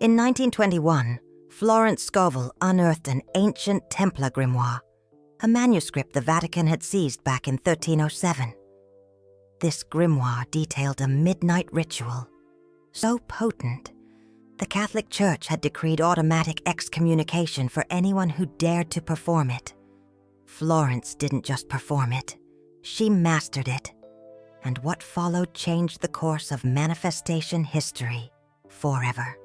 In 1921, Florence Scovel unearthed an ancient Templar grimoire, a manuscript the Vatican had seized back in 1307. This grimoire detailed a midnight ritual so potent, the Catholic Church had decreed automatic excommunication for anyone who dared to perform it. Florence didn't just perform it, she mastered it. And what followed changed the course of manifestation history forever.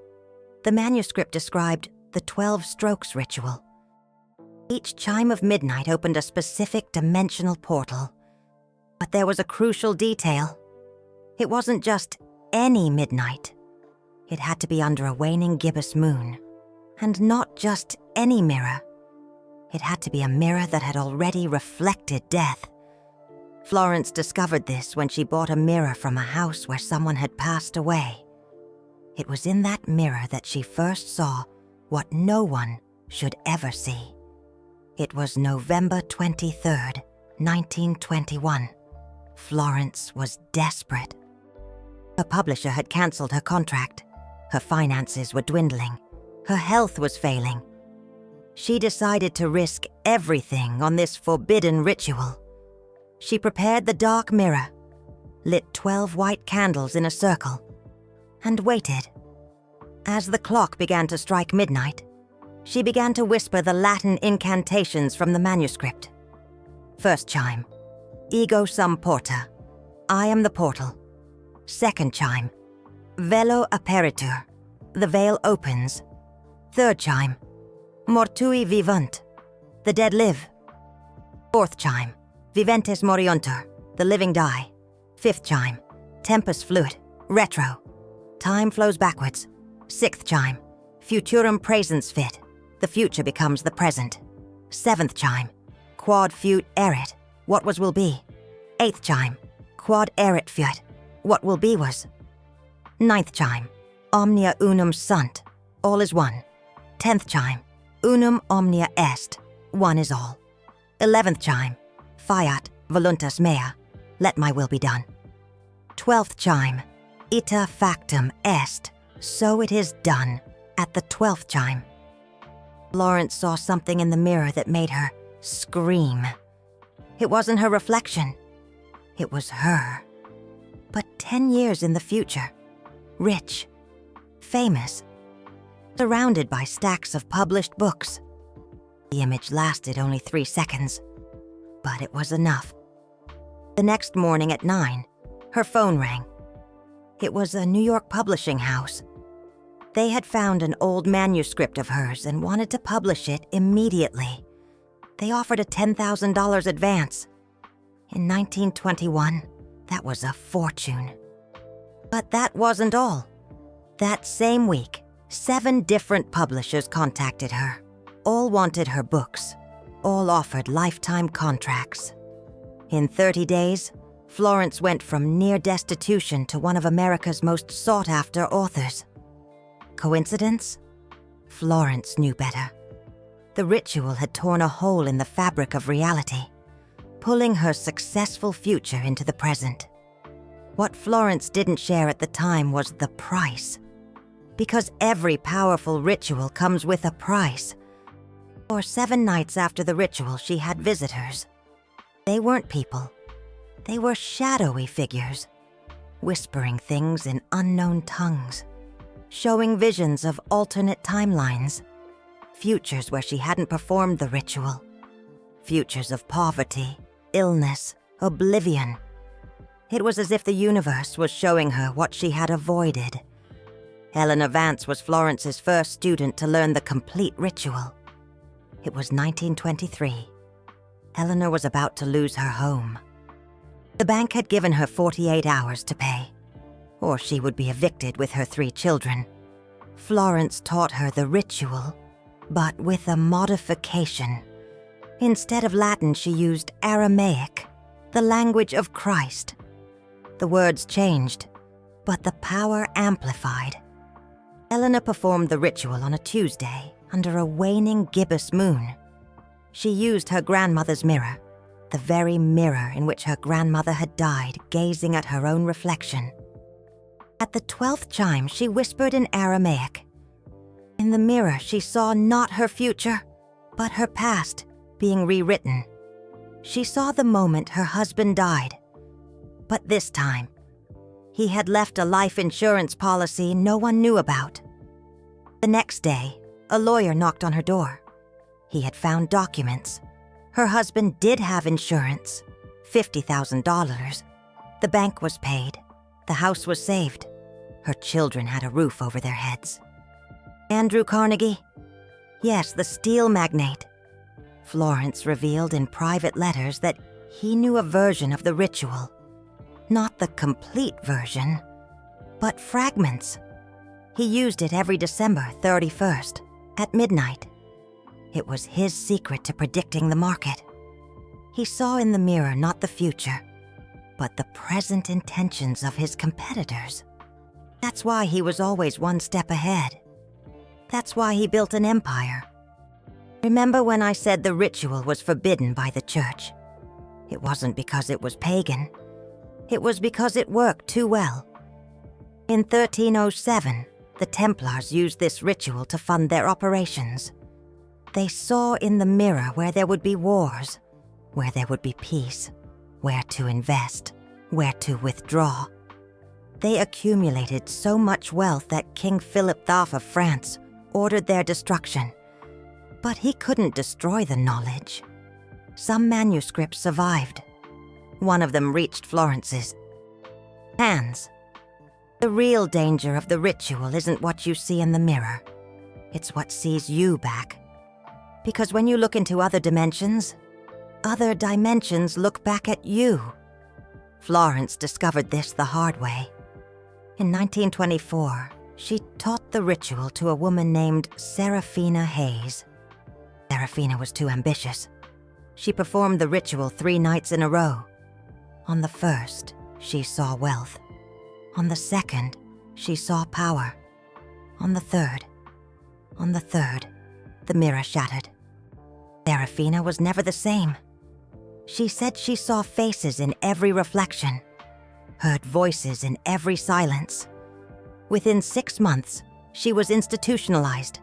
The manuscript described the 12 strokes ritual. Each chime of midnight opened a specific dimensional portal. But there was a crucial detail. It wasn't just any midnight. It had to be under a waning gibbous moon. And not just any mirror. It had to be a mirror that had already reflected death. Florence discovered this when she bought a mirror from a house where someone had passed away. It was in that mirror that she first saw what no one should ever see. It was November 23rd, 1921. Florence was desperate. Her publisher had canceled her contract. Her finances were dwindling. Her health was failing. She decided to risk everything on this forbidden ritual. She prepared the dark mirror, lit 12 white candles in a circle, and waited. As the clock began to strike midnight, she began to whisper the Latin incantations from the manuscript. First chime, Ego sum porta, I am the portal. Second chime, Velo aperitur, the veil opens. Third chime, Mortui vivunt, the dead live. Fourth chime, Viventes moriuntur, the living die. Fifth chime, Tempus fluit, retro, time flows backwards. Sixth chime, Futurum praesens fit, the future becomes the present. Seventh chime, Quod fut erit, what was will be. Eighth chime, Quod erit fut, what will be was. Ninth chime, Omnia unum sunt, all is one. 10th chime, Unum omnia est, one is all. 11th chime, Fiat voluntas mea, let my will be done. 12th chime, Ita factum est, so it is done, at the 12th chime. Florence saw something in the mirror that made her scream. It wasn't her reflection. It was her. But 10 years in the future, rich, famous, surrounded by stacks of published books. The image lasted only 3 seconds, but it was enough. The next morning at 9, her phone rang. It was a New York publishing house. They had found an old manuscript of hers and wanted to publish it immediately. They offered a $10,000 advance. In 1921, that was a fortune. But that wasn't all. That same week, 7 different publishers contacted her. All wanted her books. All offered lifetime contracts. In 30 days, Florence went from near destitution to one of America's most sought-after authors. Coincidence? Florence knew better. The ritual had torn a hole in the fabric of reality, pulling her successful future into the present. What Florence didn't share at the time was the price. Because every powerful ritual comes with a price. For 7 nights after the ritual, she had visitors. They weren't people. They were shadowy figures, whispering things in unknown tongues, showing visions of alternate timelines, futures where she hadn't performed the ritual, futures of poverty, illness, oblivion. It was as if the universe was showing her what she had avoided. Helena Vance was Florence's first student to learn the complete ritual. It was 1923. Helena was about to lose her home. The bank had given her 48 hours to pay, or she would be evicted with her 3 children. Florence taught her the ritual, but with a modification. Instead of Latin, she used Aramaic, the language of Christ. The words changed, but the power amplified. Helena performed the ritual on a Tuesday under a waning gibbous moon. She used her grandmother's mirror, the very mirror in which her grandmother had died, gazing at her own reflection. At the 12th chime, she whispered in Aramaic, In the mirror, she saw not her future, but her past being rewritten. She saw the moment her husband died. But this time, he had left a life insurance policy no one knew about. The next day, a lawyer knocked on her door. He had found documents. Her husband did have insurance, $50,000. The bank was paid. The house was saved. Her children had a roof over their heads. Andrew Carnegie? Yes, the steel magnate. Florence revealed in private letters that he knew a version of the ritual. Not the complete version, but fragments. He used it every December 31st, at midnight. It was his secret to predicting the market. He saw in the mirror not the future, but the present intentions of his competitors. That's why he was always one step ahead. That's why he built an empire. Remember when I said the ritual was forbidden by the church? It wasn't because it was pagan. It was because it worked too well. In 1307, the Templars used this ritual to fund their operations. They saw in the mirror where there would be wars, where there would be peace, where to invest, where to withdraw. They accumulated so much wealth that King Philip IV of France ordered their destruction. But he couldn't destroy the knowledge. Some manuscripts survived. One of them reached Florence's hands. The real danger of the ritual isn't what you see in the mirror. It's what sees you back. Because when you look into other dimensions look back at you. Florence discovered this the hard way. In 1924, she taught the ritual to a woman named Serafina Hayes. Serafina was too ambitious. She performed the ritual 3 nights in a row. On the first, she saw wealth. On the second, she saw power. On the third, the mirror shattered. Serafina was never the same. She said she saw faces in every reflection, heard voices in every silence. Within 6 months, she was institutionalized.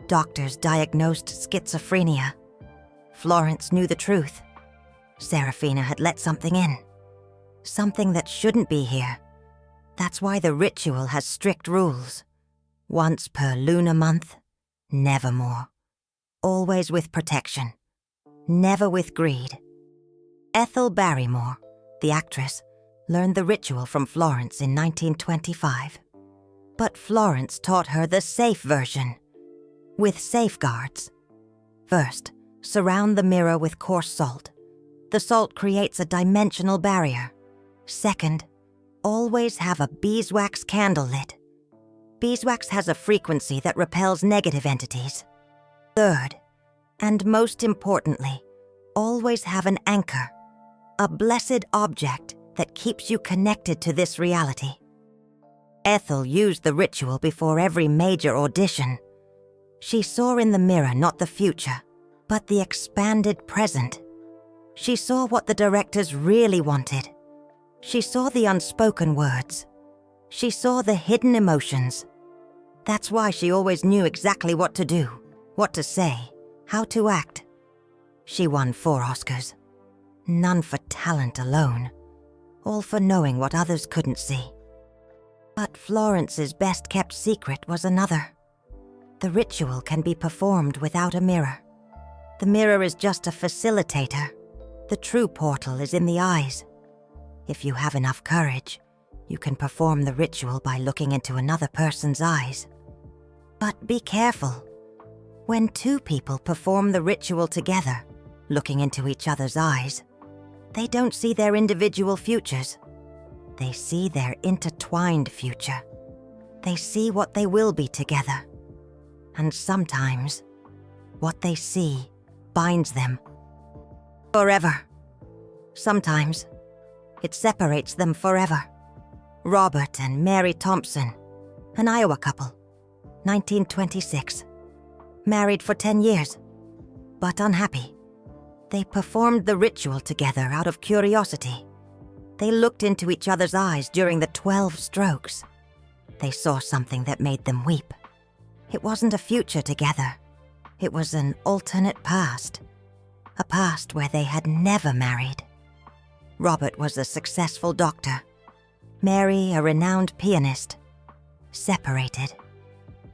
Doctors diagnosed schizophrenia. Florence knew the truth. Serafina had let something in. Something that shouldn't be here. That's why the ritual has strict rules. Once per lunar month, never more. Always with protection. Never with greed. Ethel Barrymore, the actress, learned the ritual from Florence in 1925. But Florence taught her the safe version, with safeguards. First, surround the mirror with coarse salt. The salt creates a dimensional barrier. Second, always have a beeswax candle lit. Beeswax has a frequency that repels negative entities. Third, and most importantly, always have an anchor, a blessed object that keeps you connected to this reality. Ethel used the ritual before every major audition. She saw in the mirror not the future, but the expanded present. She saw what the directors really wanted. She saw the unspoken words. She saw the hidden emotions. That's why she always knew exactly what to do, what to say, how to act. She won 4 Oscars. None for talent alone, all for knowing what others couldn't see. But Florence's best-kept secret was another. The ritual can be performed without a mirror. The mirror is just a facilitator. The true portal is in the eyes. If you have enough courage, you can perform the ritual by looking into another person's eyes. But be careful. When 2 people perform the ritual together, looking into each other's eyes, they don't see their individual futures. They see their intertwined future. They see what they will be together. And sometimes, what they see binds them forever. Sometimes, it separates them forever. Robert and Mary Thompson, an Iowa couple, 1926. Married for 10 years, but unhappy. They performed the ritual together out of curiosity. They looked into each other's eyes during the 12 strokes. They saw something that made them weep. It wasn't a future together. It was an alternate past. A past where they had never married. Robert was a successful doctor. Mary, a renowned pianist. Separated.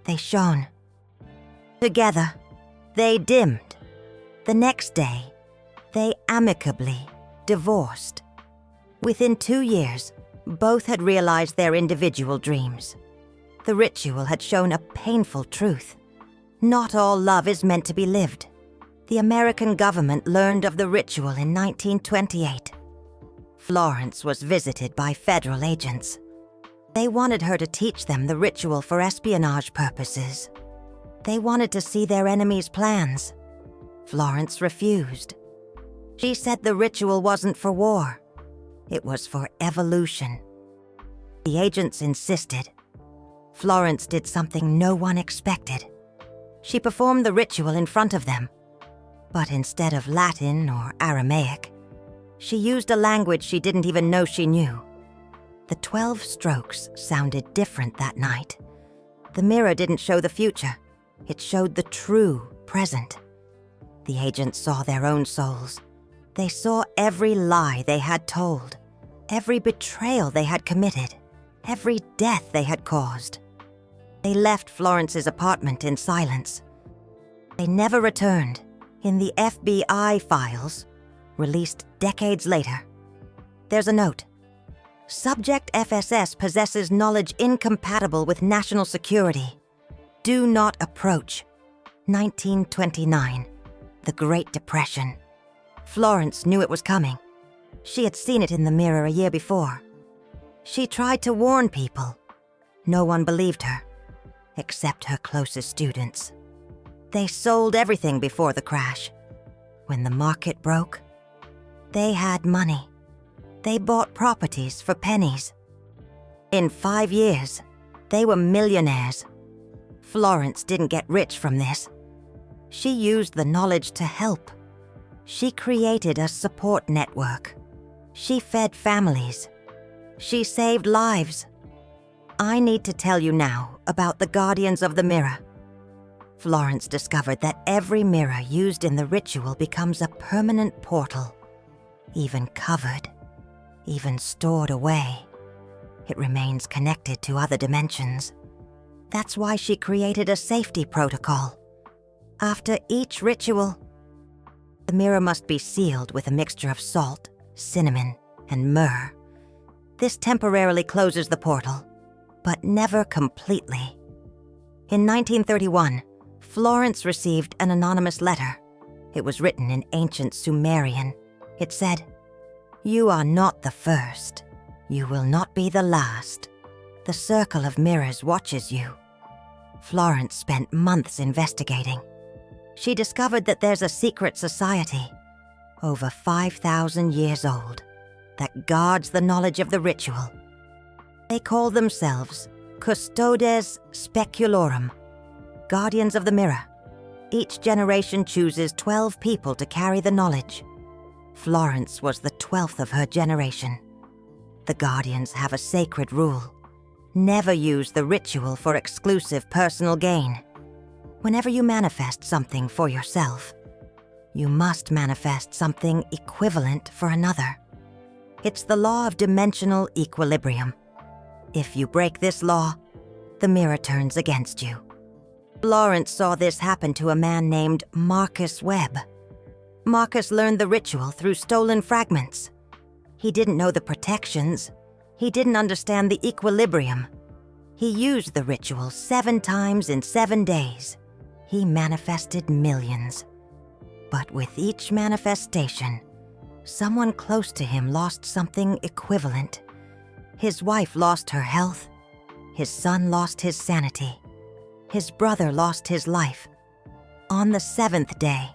They shone. Together, they dimmed. The next day, they amicably divorced. Within 2 years, both had realized their individual dreams. The ritual had shown a painful truth. Not all love is meant to be lived. The American government learned of the ritual in 1928. Florence was visited by federal agents. They wanted her to teach them the ritual for espionage purposes. They wanted to see their enemies' plans. Florence refused. She said the ritual wasn't for war. It was for evolution. The agents insisted. Florence did something no one expected. She performed the ritual in front of them. But instead of Latin or Aramaic, she used a language she didn't even know she knew. The 12 strokes sounded different that night. The mirror didn't show the future. It showed the true present. The agents saw their own souls. They saw every lie they had told, every betrayal they had committed, every death they had caused. They left Florence's apartment in silence. They never returned. In the FBI files, released decades later, there's a note. Subject FSS possesses knowledge incompatible with national security. Do not approach. 1929, the Great Depression. Florence knew it was coming. She had seen it in the mirror a year before. She tried to warn people. No one believed her, except her closest students. They sold everything before the crash. When the market broke, they had money. They bought properties for pennies. In 5 years, they were millionaires. Florence didn't get rich from this. She used the knowledge to help. She created a support network. She fed families. She saved lives. I need to tell you now about the Guardians of the Mirror. Florence discovered that every mirror used in the ritual becomes a permanent portal, even covered, even stored away. It remains connected to other dimensions. That's why she created a safety protocol. After each ritual, the mirror must be sealed with a mixture of salt, cinnamon, and myrrh. This temporarily closes the portal, but never completely. In 1931, Florence received an anonymous letter. It was written in ancient Sumerian. It said, "You are not the first. You will not be the last. The circle of mirrors watches you." Florence spent months investigating. She discovered that there's a secret society, over 5,000 years old, that guards the knowledge of the ritual. They call themselves Custodes Speculorum, Guardians of the Mirror. Each generation chooses 12 people to carry the knowledge. Florence was the 12th of her generation. The Guardians have a sacred rule. Never use the ritual for exclusive personal gain. Whenever you manifest something for yourself, you must manifest something equivalent for another. It's the law of dimensional equilibrium. If you break this law, the mirror turns against you. Florence saw this happen to a man named Marcus Webb. Marcus learned the ritual through stolen fragments. He didn't know the protections. He didn't understand the equilibrium. He used the ritual 7 times in 7 days. He manifested millions. But with each manifestation, someone close to him lost something equivalent. His wife lost her health. His son lost his sanity. His brother lost his life. On the 7th day,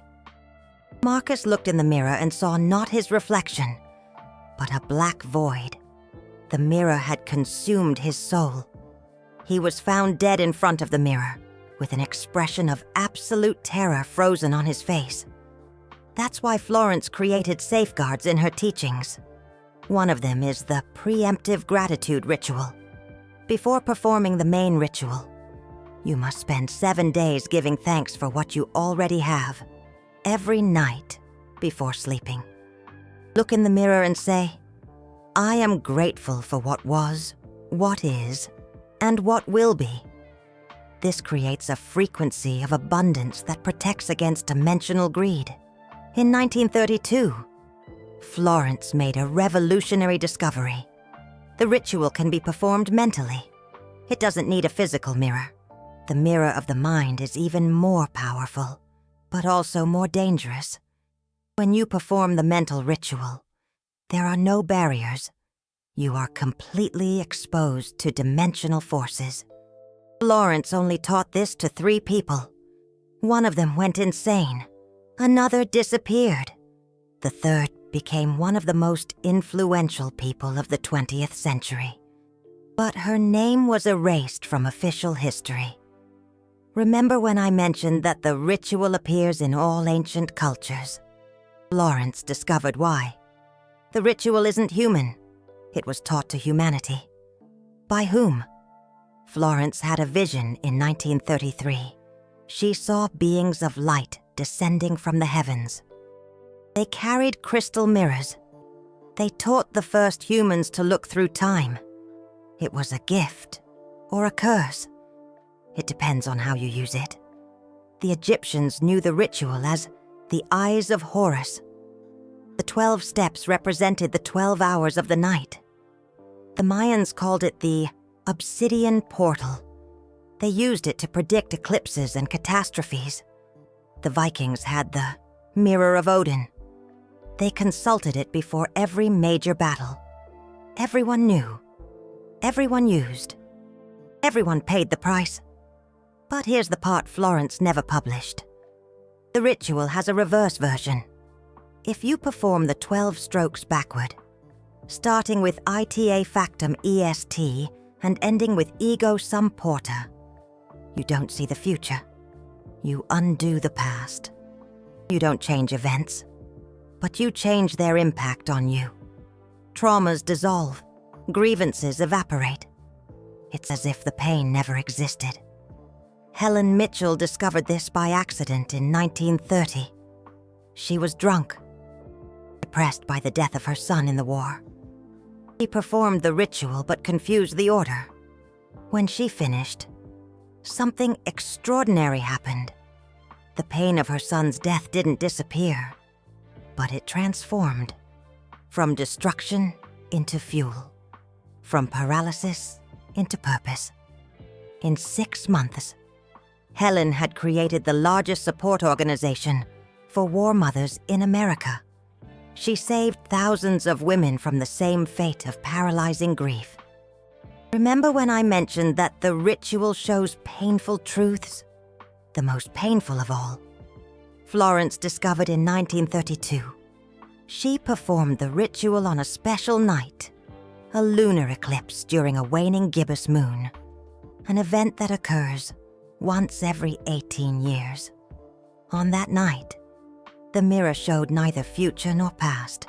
Marcus looked in the mirror and saw not his reflection, but a black void. The mirror had consumed his soul. He was found dead in front of the mirror, with an expression of absolute terror frozen on his face. That's why Florence created safeguards in her teachings. One of them is the preemptive gratitude ritual. Before performing the main ritual, You must spend 7 days giving thanks for what you already have, every night before sleeping. Look in the mirror and say, "I am grateful for what was, what is, and what will be." This creates a frequency of abundance that protects against dimensional greed. In 1932, Florence made a revolutionary discovery. The ritual can be performed mentally. It doesn't need a physical mirror. The mirror of the mind is even more powerful, but also more dangerous. When you perform the mental ritual, there are no barriers. You are completely exposed to dimensional forces. Florence only taught this to 3 people. One of them went insane. Another disappeared. The third became one of the most influential people of the 20th century. But her name was erased from official history. Remember when I mentioned that the ritual appears in all ancient cultures? Florence discovered why. The ritual isn't human. It was taught to humanity. By whom? Florence had a vision in 1933. She saw beings of light descending from the heavens. They carried crystal mirrors. They taught the first humans to look through time. It was a gift or a curse. It depends on how you use it. The Egyptians knew the ritual as the Eyes of Horus. The 12 steps represented the 12 hours of the night. The Mayans called it the Obsidian Portal. They used it to predict eclipses and catastrophes. The Vikings had the Mirror of Odin. They consulted it before every major battle. Everyone knew. Everyone used. Everyone paid the price. But here's the part Florence never published. The ritual has a reverse version. If you perform the 12 strokes backward, starting with ita factum est and ending with ego sum porta, you don't see the future. You undo the past. You don't change events, but you change their impact on you. Traumas dissolve, grievances evaporate. It's as if the pain never existed. Helen Mitchell discovered this by accident in 1930. She was drunk, depressed by the death of her son in the war. She performed the ritual but confused the order. When she finished, something extraordinary happened. The pain of her son's death didn't disappear, but it transformed from destruction into fuel, from paralysis into purpose. In 6 months, Helen had created the largest support organization for war mothers in America. She saved thousands of women from the same fate of paralyzing grief. Remember when I mentioned that the ritual shows painful truths? The most painful of all, Florence discovered in 1932. She performed the ritual on a special night, a lunar eclipse during a waning gibbous moon, an event that occurs once every 18 years. On that night, the mirror showed neither future nor past.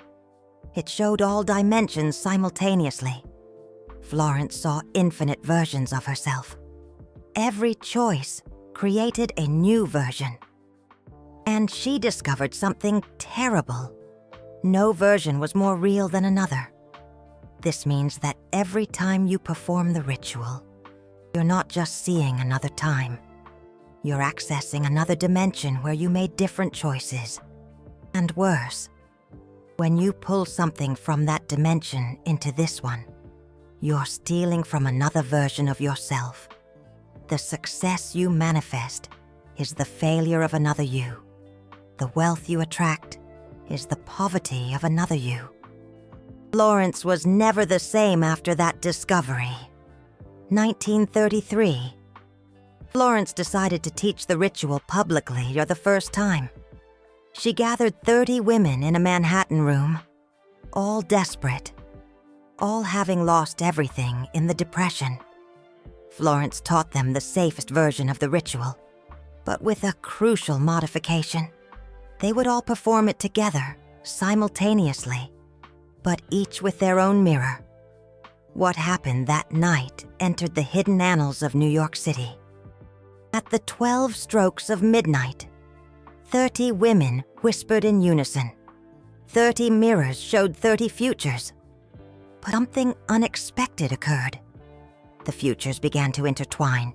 It showed all dimensions simultaneously. Florence saw infinite versions of herself. Every choice created a new version. And she discovered something terrible. No version was more real than another. This means that every time you perform the ritual, you're not just seeing another time. You're accessing another dimension where you made different choices. And worse, when you pull something from that dimension into this one, you're stealing from another version of yourself. The success you manifest is the failure of another you. The wealth you attract is the poverty of another you. Florence was never the same after that discovery. 1933. Florence decided to teach the ritual publicly for the first time. She gathered 30 women in a Manhattan room, all desperate, all having lost everything in the Depression. Florence taught them the safest version of the ritual, but with a crucial modification. They would all perform it together, simultaneously, but each with their own mirror. What happened that night entered the hidden annals of New York City. At the 12 strokes of midnight, 30 women whispered in unison. 30 mirrors showed 30 futures. But something unexpected occurred. The futures began to intertwine.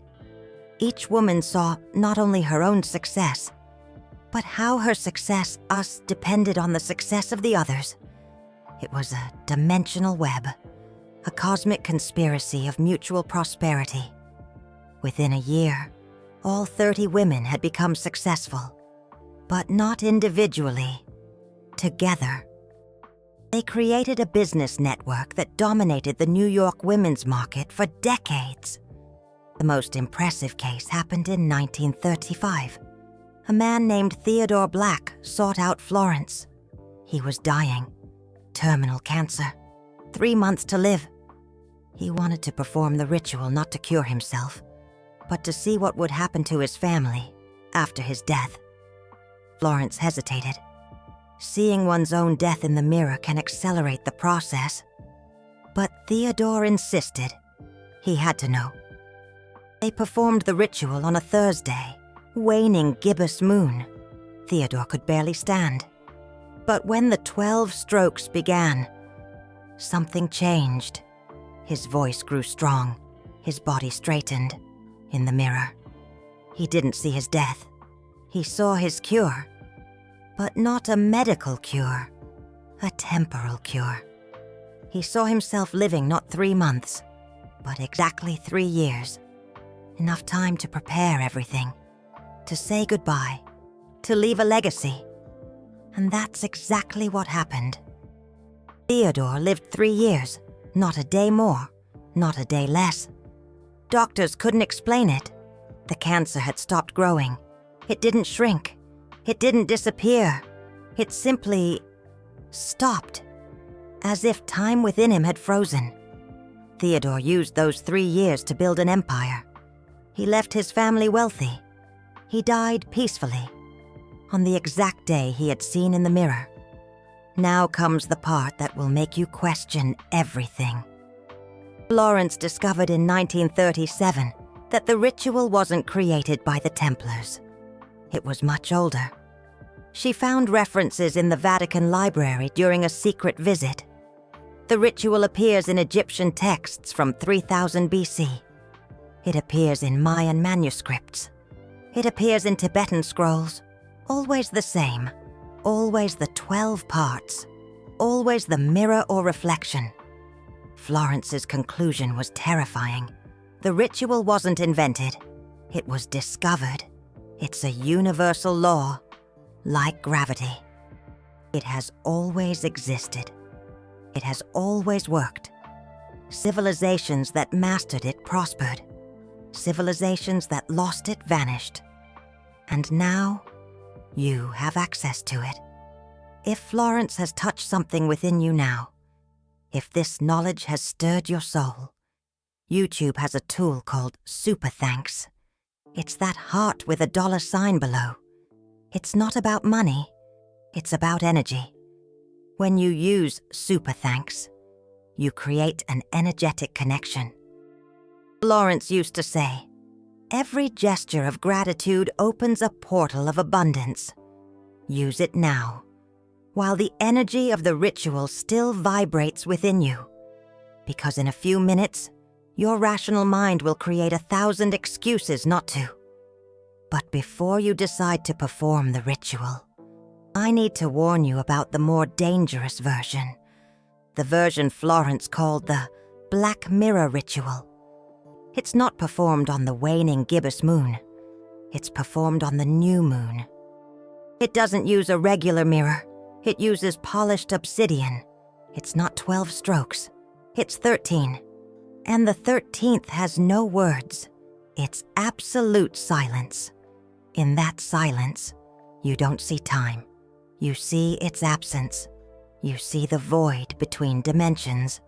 Each woman saw not only her own success, but how her success depended on the success of the others. It was a dimensional web, a cosmic conspiracy of mutual prosperity. Within a year, all 30 women had become successful, but not individually, together. They created a business network that dominated the New York women's market for decades. The most impressive case happened in 1935. A man named Theodore Black sought out Florence. He was dying. Terminal cancer. 3 months to live. He wanted to perform the ritual not to cure himself, but to see what would happen to his family after his death. Florence hesitated. Seeing one's own death in the mirror can accelerate the process. But Theodore insisted. He had to know. They performed the ritual on a Thursday, waning gibbous moon. Theodore could barely stand. But when the 12 strokes began, something changed. His voice grew strong. His body straightened. In the mirror, he didn't see his death. He saw his cure. But not a medical cure, a temporal cure. He saw himself living not 3 months, but exactly 3 years. Enough time to prepare everything, to say goodbye, to leave a legacy. And that's exactly what happened. Theodore lived 3 years, not a day more, not a day less. Doctors couldn't explain it. The cancer had stopped growing. It didn't shrink. It didn't disappear. It simply stopped, as if time within him had frozen. Theodore used those 3 years to build an empire. He left his family wealthy. He died peacefully, on the exact day he had seen in the mirror. Now comes the part that will make you question everything. Florence discovered in 1937 that the ritual wasn't created by the Templars. It was much older. She found references in the Vatican library during a secret visit. The ritual appears in Egyptian texts from 3000 BC. It appears in Mayan manuscripts. It appears in Tibetan scrolls. Always the same. Always the 12 parts. Always the mirror or reflection. Florence's conclusion was terrifying. The ritual wasn't invented. It was discovered. It's a universal law, like gravity. It has always existed. It has always worked. Civilizations that mastered it prospered. Civilizations that lost it vanished. And now, you have access to it. If Florence has touched something within you now, if this knowledge has stirred your soul, YouTube has a tool called Super Thanks. It's that heart with a $sign below. It's not about money. It's about energy. When you use Super Thanks, you create an energetic connection. Florence used to say, every gesture of gratitude opens a portal of abundance. Use it now, while the energy of the ritual still vibrates within you. Because in a few minutes, your rational mind will create 1,000 excuses not to. But before you decide to perform the ritual, I need to warn you about the more dangerous version. The version Florence called the Black Mirror Ritual. It's not performed on the waning gibbous moon. It's performed on the new moon. It doesn't use a regular mirror. It uses polished obsidian. It's not 12 strokes. It's 13. And the 13th has no words. It's absolute silence. In that silence, you don't see time. You see its absence. You see the void between dimensions.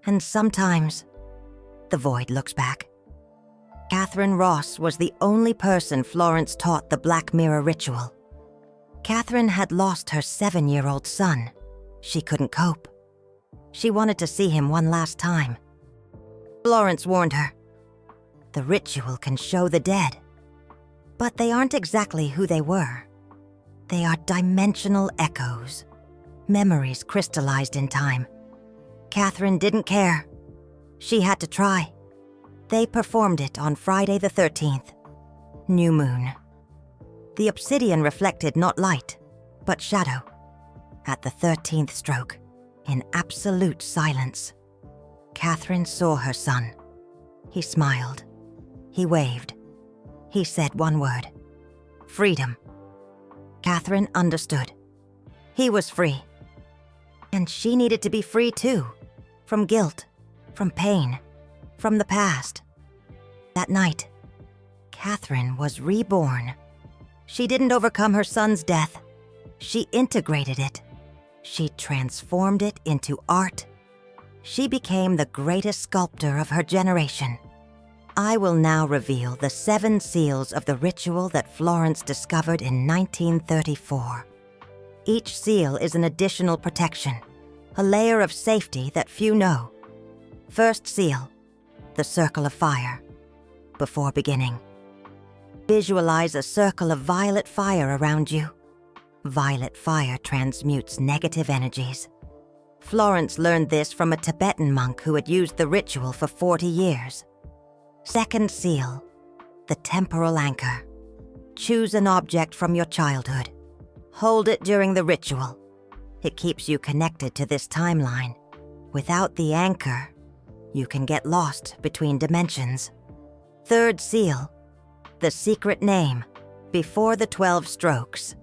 And sometimes, the void looks back. Catherine Ross was the only person Florence taught the Black Mirror Ritual. Catherine had lost her 7-year-old son. She couldn't cope. She wanted to see him one last time. Florence warned her, the ritual can show the dead. But they aren't exactly who they were. They are dimensional echoes, memories crystallized in time. Catherine didn't care. She had to try. They performed it on Friday the 13th, new moon. The obsidian reflected not light, but shadow. At the 13th stroke, in absolute silence, Catherine saw her son. He smiled. He waved. He said one word: freedom. Catherine understood. He was free. And she needed to be free too, from guilt, from pain, from the past. That night, Catherine was reborn. She didn't overcome her son's death. She integrated it. She transformed it into art. She became the greatest sculptor of her generation. I will now reveal the 7 seals of the ritual that Florence discovered in 1934. Each seal is an additional protection, a layer of safety that few know. First seal, the circle of fire. Before beginning, visualize a circle of violet fire around you. Violet fire transmutes negative energies. Florence learned this from a Tibetan monk who had used the ritual for 40 years. Second seal, the temporal anchor. Choose an object from your childhood. Hold it during the ritual. It keeps you connected to this timeline. Without the anchor, you can get lost between dimensions. Third seal, the secret name. Before the 12 strokes,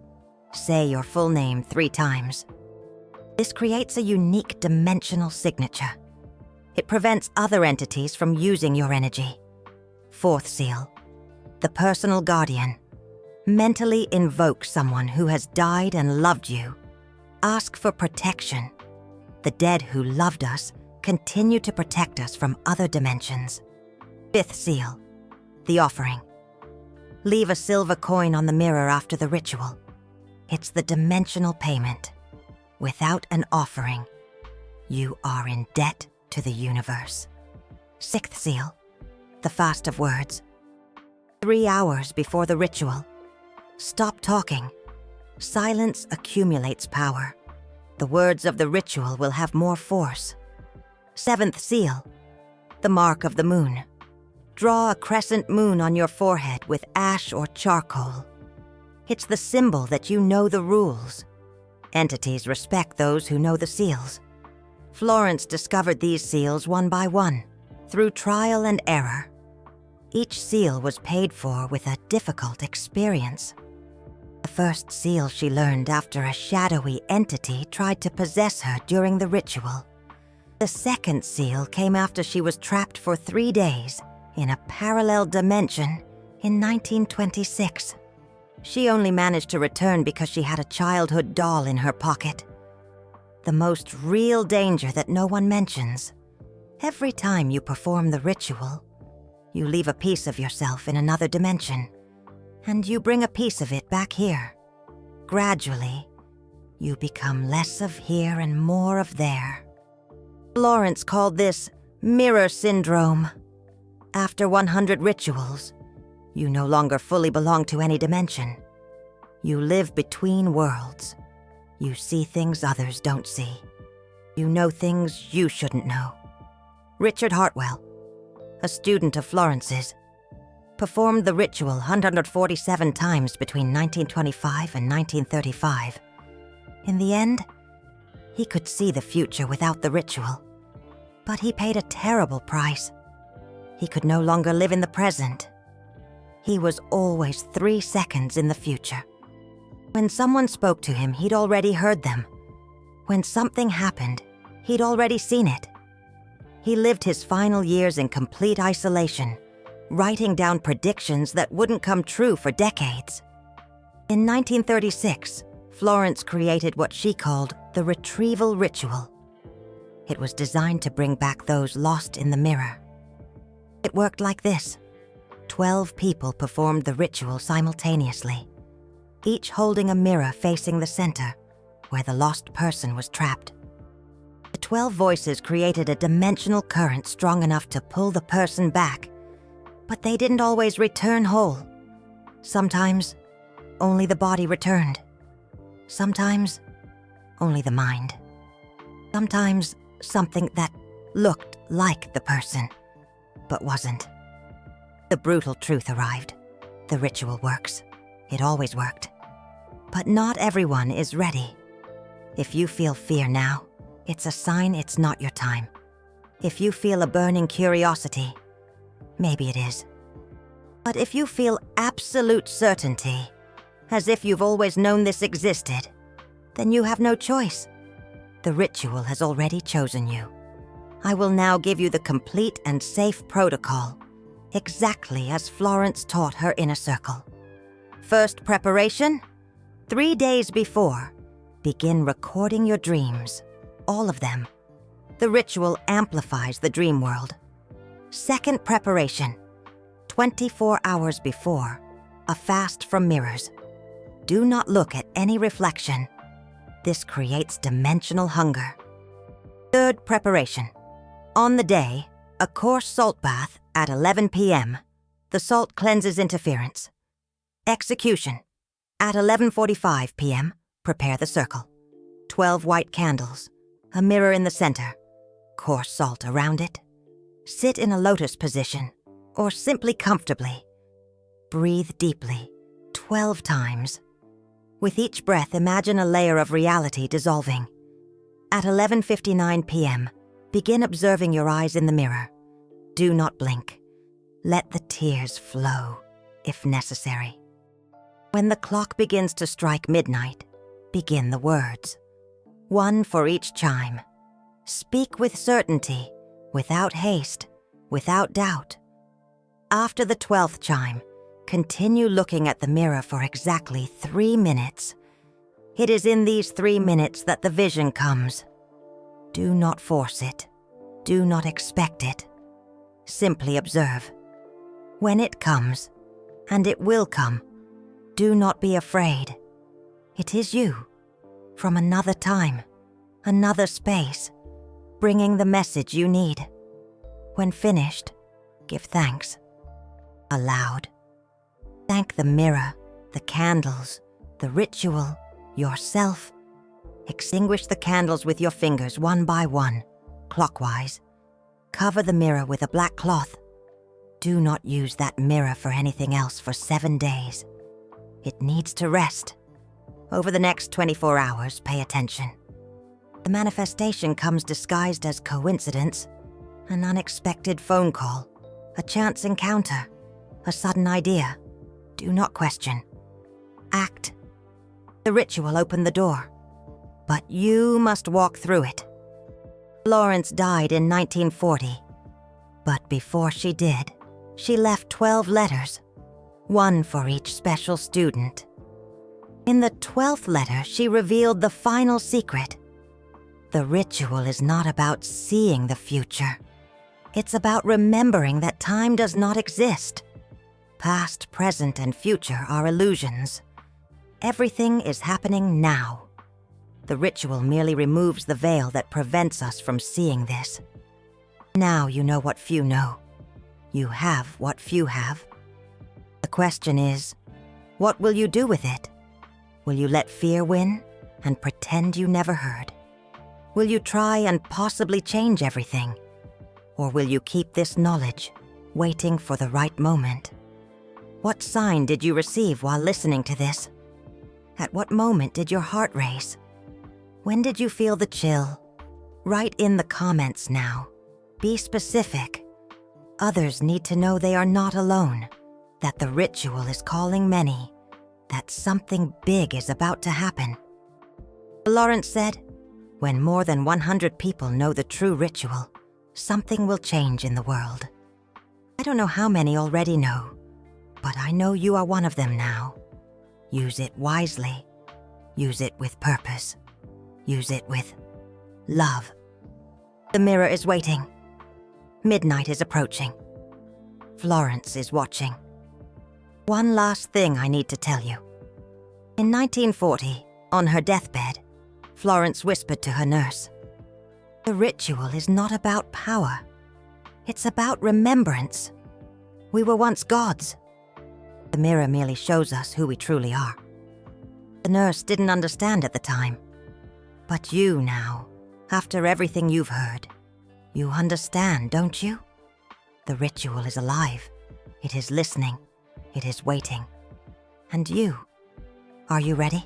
say your full name 3 times. This creates a unique dimensional signature. It prevents other entities from using your energy. Fourth seal, the personal guardian. Mentally invoke someone who has died and loved you. Ask for protection. The dead who loved us continue to protect us from other dimensions. Fifth seal, the offering. Leave a silver coin on the mirror after the ritual. It's the dimensional payment. Without an offering, you are in debt to the universe. Sixth seal, the fast of words. 3 hours before the ritual, stop talking. Silence accumulates power. The words of the ritual will have more force. Seventh seal, the mark of the moon. Draw a crescent moon on your forehead with ash or charcoal. It's the symbol that you know the rules. Entities respect those who know the seals. Florence discovered these seals one by one, through trial and error. Each seal was paid for with a difficult experience. The first seal she learned after a shadowy entity tried to possess her during the ritual. The second seal came after she was trapped for 3 days in a parallel dimension in 1926. She only managed to return because she had a childhood doll in her pocket. The most real danger that no one mentions. Every time you perform the ritual, you leave a piece of yourself in another dimension, and you bring a piece of it back here. Gradually, you become less of here and more of there. Florence called this mirror syndrome. After 100 rituals, you no longer fully belong to any dimension. You live between worlds. You see things others don't see. You know things you shouldn't know. Richard Hartwell, a student of Florence's, performed the ritual 147 times between 1925 and 1935. In the end, he could see the future without the ritual, but he paid a terrible price. He could no longer live in the present. He was always 3 seconds in the future. When someone spoke to him, he'd already heard them. When something happened, he'd already seen it. He lived his final years in complete isolation, writing down predictions that wouldn't come true for decades. In 1936, Florence created what she called the retrieval ritual. It was designed to bring back those lost in the mirror. It worked like this. 12 people performed the ritual simultaneously, each holding a mirror facing the center, where the lost person was trapped. The 12 voices created a dimensional current strong enough to pull the person back, but they didn't always return whole. Sometimes, only the body returned. Sometimes, only the mind. Sometimes, something that looked like the person, but wasn't. The brutal truth arrived. The ritual works. It always worked. But not everyone is ready. If you feel fear now, it's a sign it's not your time. If you feel a burning curiosity, maybe it is. But if you feel absolute certainty, as if you've always known this existed, then you have no choice. The ritual has already chosen you. I will now give you the complete and safe protocol, exactly as Florence taught her inner circle. First preparation, 3 days before, begin recording your dreams, all of them. The ritual amplifies the dream world. Second preparation, 24 hours before, a fast from mirrors. Do not look at any reflection. This creates dimensional hunger. Third preparation, on the day, a coarse salt bath at 11 p.m. The salt cleanses interference. Execution, at 11:45 p.m., prepare the circle. 12 white candles, a mirror in the center, coarse salt around it. Sit in a lotus position, or simply comfortably. Breathe deeply, 12 times. With each breath, imagine a layer of reality dissolving. At 11:59 p.m., begin observing your eyes in the mirror. Do not blink. Let the tears flow, if necessary. When the clock begins to strike midnight, begin the words. 1 for each chime. Speak with certainty, without haste, without doubt. After the 12th chime, continue looking at the mirror for exactly 3 minutes. It is in these 3 minutes that the vision comes. Do not force it. Do not expect it. Simply observe. When it comes, and it will come, do not be afraid. It is you, from another time, another space, bringing the message you need. When finished, give thanks. Aloud. Thank the mirror, the candles, the ritual, yourself. Extinguish the candles with your fingers one by one, clockwise. Cover the mirror with a black cloth. Do not use that mirror for anything else for 7 days. It needs to rest. Over the next 24 hours, pay attention. The manifestation comes disguised as coincidence, an unexpected phone call, a chance encounter, a sudden idea. Do not question. Act. The ritual opened the door, but you must walk through it. Florence died in 1940, but before she did, she left 12 letters, 1 for each special student. In the 12th letter, she revealed the final secret. The ritual is not about seeing the future. It's about remembering that time does not exist. Past, present, and future are illusions. Everything is happening now. The ritual merely removes the veil that prevents us from seeing this. Now you know what few know. You have what few have. The question is, what will you do with it? Will you let fear win and pretend you never heard? Will you try and possibly change everything? Or will you keep this knowledge, waiting for the right moment? What sign did you receive while listening to this? At what moment did your heart race? When did you feel the chill? Write in the comments now. Be specific. Others need to know they are not alone, that the ritual is calling many, that something big is about to happen. Florence said, when more than 100 people know the true ritual, something will change in the world. I don't know how many already know, but I know you are one of them now. Use it wisely. Use it with purpose. Use it with love. The mirror is waiting. Midnight is approaching. Florence is watching. One last thing I need to tell you. In 1940, on her deathbed, Florence whispered to her nurse, "The ritual is not about power. It's about remembrance. We were once gods. The mirror merely shows us who we truly are. The nurse didn't understand at the time. But you now, after everything you've heard, you understand, don't you? The ritual is alive. It is listening. It is waiting. And you, are you ready?